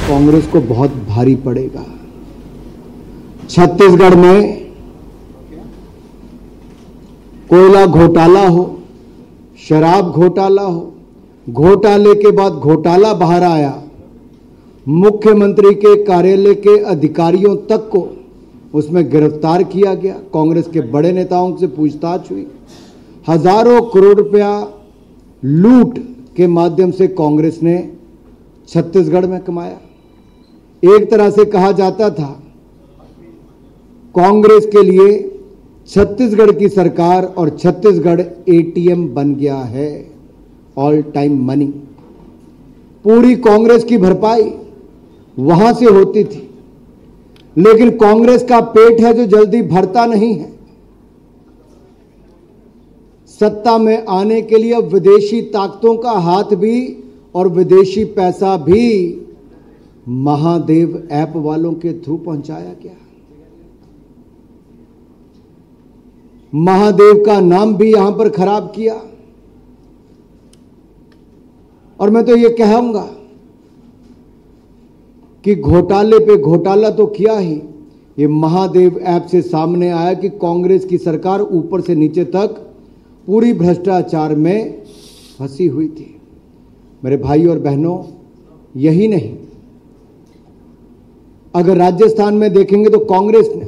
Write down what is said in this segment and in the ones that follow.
कांग्रेस को बहुत भारी पड़ेगा। छत्तीसगढ़ में कोयला घोटाला हो, शराब घोटाला हो, घोटाले के बाद घोटाला बाहर आया, मुख्यमंत्री के कार्यालय के अधिकारियों तक को उसमें गिरफ्तार किया गया, कांग्रेस के बड़े नेताओं से पूछताछ हुई, हजारों करोड़ रुपया लूट के माध्यम से कांग्रेस ने छत्तीसगढ़ में कमाया। एक तरह से कहा जाता था कांग्रेस के लिए छत्तीसगढ़ की सरकार और छत्तीसगढ़ एटीएम बन गया है, ऑल टाइम मनी। पूरी कांग्रेस की भरपाई वहां से होती थी, लेकिन कांग्रेस का पेट है जो जल्दी भरता नहीं है। सत्ता में आने के लिए अब विदेशी ताकतों का हाथ भी और विदेशी पैसा भी महादेव ऐप वालों के थ्रू पहुंचाया गया। महादेव का नाम भी यहां पर खराब किया। और मैं तो ये कहूंगा कि घोटाले पे घोटाला तो किया ही, ये महादेव ऐप से सामने आया कि कांग्रेस की सरकार ऊपर से नीचे तक पूरी भ्रष्टाचार में फंसी हुई थी। मेरे भाई और बहनों, यही नहीं, अगर राजस्थान में देखेंगे तो कांग्रेस ने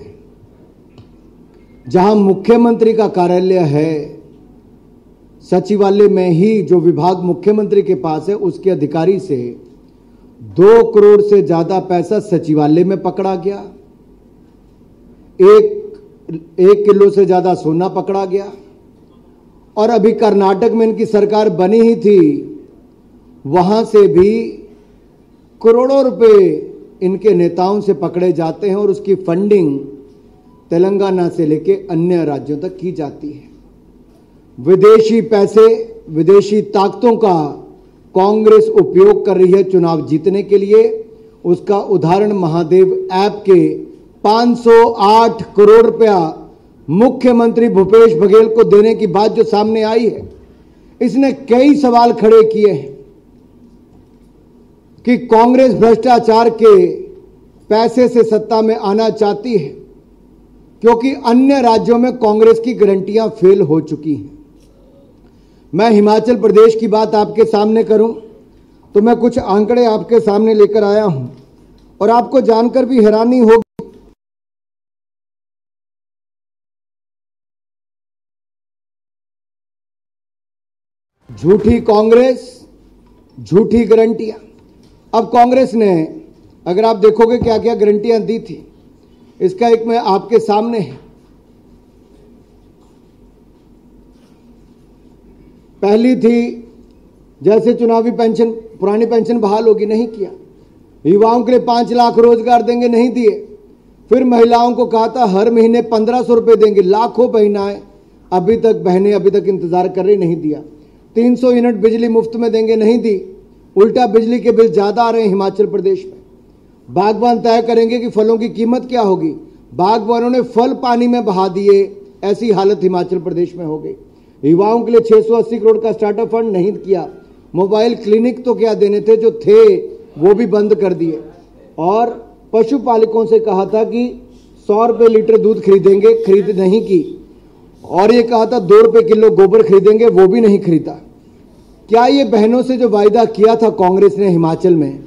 जहां मुख्यमंत्री का कार्यालय है, सचिवालय में ही जो विभाग मुख्यमंत्री के पास है, उसके अधिकारी से 2 करोड़ से ज्यादा पैसा सचिवालय में पकड़ा गया, 1 किलो से ज्यादा सोना पकड़ा गया। और अभी कर्नाटक में इनकी सरकार बनी ही थी, वहां से भी करोड़ों रुपए इनके नेताओं से पकड़े जाते हैं और उसकी फंडिंग तेलंगाना से लेके अन्य राज्यों तक की जाती है। विदेशी पैसे, विदेशी ताकतों का कांग्रेस उपयोग कर रही है चुनाव जीतने के लिए। उसका उदाहरण महादेव ऐप के 508 करोड़ रुपया मुख्यमंत्री भूपेश बघेल को देने की बात जो सामने आई है, इसने कई सवाल खड़े किए हैं कि कांग्रेस भ्रष्टाचार के पैसे से सत्ता में आना चाहती है, क्योंकि अन्य राज्यों में कांग्रेस की गारंटियां फेल हो चुकी हैं। मैं हिमाचल प्रदेश की बात आपके सामने करूं तो मैं कुछ आंकड़े आपके सामने लेकर आया हूं और आपको जानकर भी हैरानी होगी। झूठी कांग्रेस, झूठी गारंटियां। अब कांग्रेस ने, अगर आप देखोगे क्या क्या गारंटियां दी थी, इसका एक मैं आपके सामने है। पहली थी जैसे चुनावी पेंशन, पुरानी पेंशन बहाल होगी, नहीं किया। युवाओं के लिए 5 लाख रोजगार देंगे, नहीं दिए। फिर महिलाओं को कहा था हर महीने 1500 रुपए देंगे, लाखों बहनें अभी तक इंतजार कर रही, नहीं दिया। 300 यूनिट बिजली मुफ्त में देंगे, नहीं दी। उल्टा बिजली के बिल ज्यादा आ रहे हैं हिमाचल प्रदेश में। बागवान तय करेंगे कि फलों की कीमत क्या होगी, बागवानों ने फल पानी में बहा दिए, ऐसी हालत हिमाचल प्रदेश में हो गई। युवाओं के लिए 680 करोड़ का स्टार्टअप फंड नहीं किया। मोबाइल क्लिनिक तो क्या देने थे, जो थे वो भी बंद कर दिए। और पशुपालकों से कहा था कि 100 रुपए लीटर दूध खरीदेंगे, खरीद नहीं की। और ये कहा था 2 रुपए किलो गोबर खरीदेंगे, वो भी नहीं खरीदा। क्या ये बहनों से जो वायदा किया था कांग्रेस ने हिमाचल में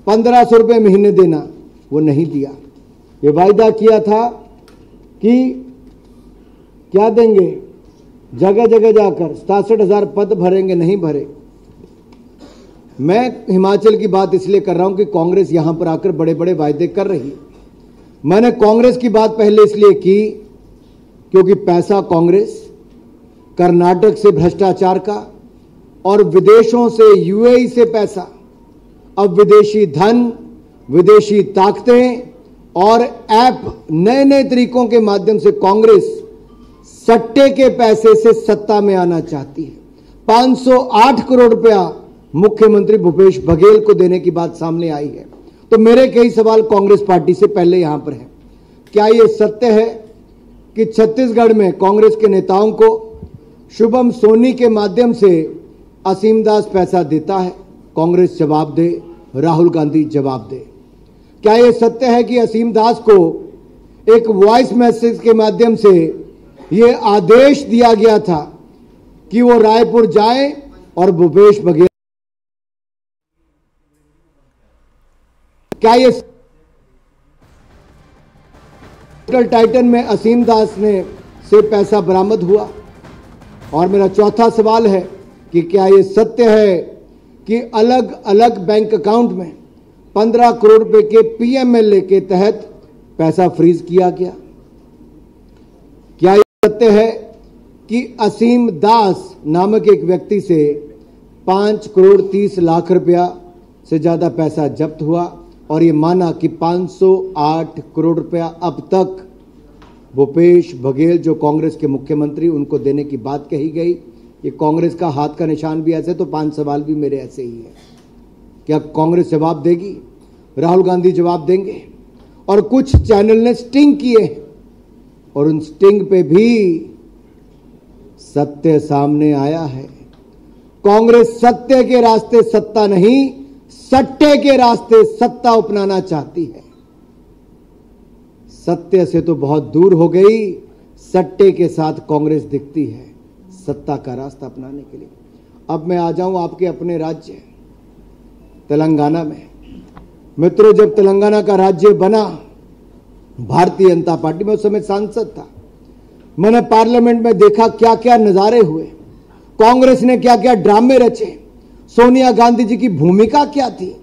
1500 रुपए महीने देना, वो नहीं दिया। ये वायदा किया था कि क्या देंगे, जगह जगह जाकर 67,000 पद भरेंगे, नहीं भरे। मैं हिमाचल की बात इसलिए कर रहा हूं कि कांग्रेस यहां पर आकर बड़े बड़े वायदे कर रही है। मैंने कांग्रेस की बात पहले इसलिए की क्योंकि पैसा कांग्रेस कर्नाटक से भ्रष्टाचार का और विदेशों से, यूएई से पैसा, अब विदेशी धन, विदेशी ताकतें और ऐप, नए नए तरीकों के माध्यम से कांग्रेस सट्टे के पैसे से सत्ता में आना चाहती है। 508 करोड़ रुपया मुख्यमंत्री भूपेश बघेल को देने की बात सामने आई है। तो मेरे कई सवाल कांग्रेस पार्टी से पहले यहां पर हैं। क्या यह सत्य है कि छत्तीसगढ़ में कांग्रेस के नेताओं को शुभम सोनी के माध्यम से असीम दास पैसा देता है? कांग्रेस जवाब दे, राहुल गांधी जवाब दे। क्या यह सत्य है कि असीम दास को एक वॉइस मैसेज के माध्यम से यह आदेश दिया गया था कि वो रायपुर जाए और भूपेश बघेल, क्या ये टाइटन में असीम दास ने से पैसा बरामद हुआ? और मेरा चौथा सवाल है कि क्या ये सत्य है कि अलग अलग बैंक अकाउंट में 15 करोड़ रुपए के पीएमएलए के तहत पैसा फ्रीज किया गया? क्या ये सत्य है कि असीम दास नामक एक व्यक्ति से 5 करोड़ 30 लाख रुपया से ज्यादा पैसा जब्त हुआ और ये माना कि 508 करोड़ रुपया अब तक भूपेश बघेल जो कांग्रेस के मुख्यमंत्री उनको देने की बात कही गई? ये कांग्रेस का हाथ का निशान भी ऐसे, तो 5 सवाल भी मेरे ऐसे ही है। क्या कांग्रेस जवाब देगी? राहुल गांधी जवाब देंगे? और कुछ चैनल ने स्टिंग किए और उन स्टिंग पे भी सत्य सामने आया है। कांग्रेस सत्य के रास्ते सत्ता नहीं, सट्टे के रास्ते सत्ता अपनाना चाहती है। सत्य से तो बहुत दूर हो गई, सट्टे के साथ कांग्रेस दिखती है सत्ता का रास्ता अपनाने के लिए। अब मैं आ जाऊं आपके अपने राज्य तेलंगाना में। मित्रों, जब तेलंगाना का राज्य बना भारतीय जनता पार्टी में, उस समय सांसद था, मैंने पार्लियामेंट में देखा क्या क्या नजारे हुए, कांग्रेस ने क्या क्या ड्रामे रचे, सोनिया गांधी जी की भूमिका क्या थी।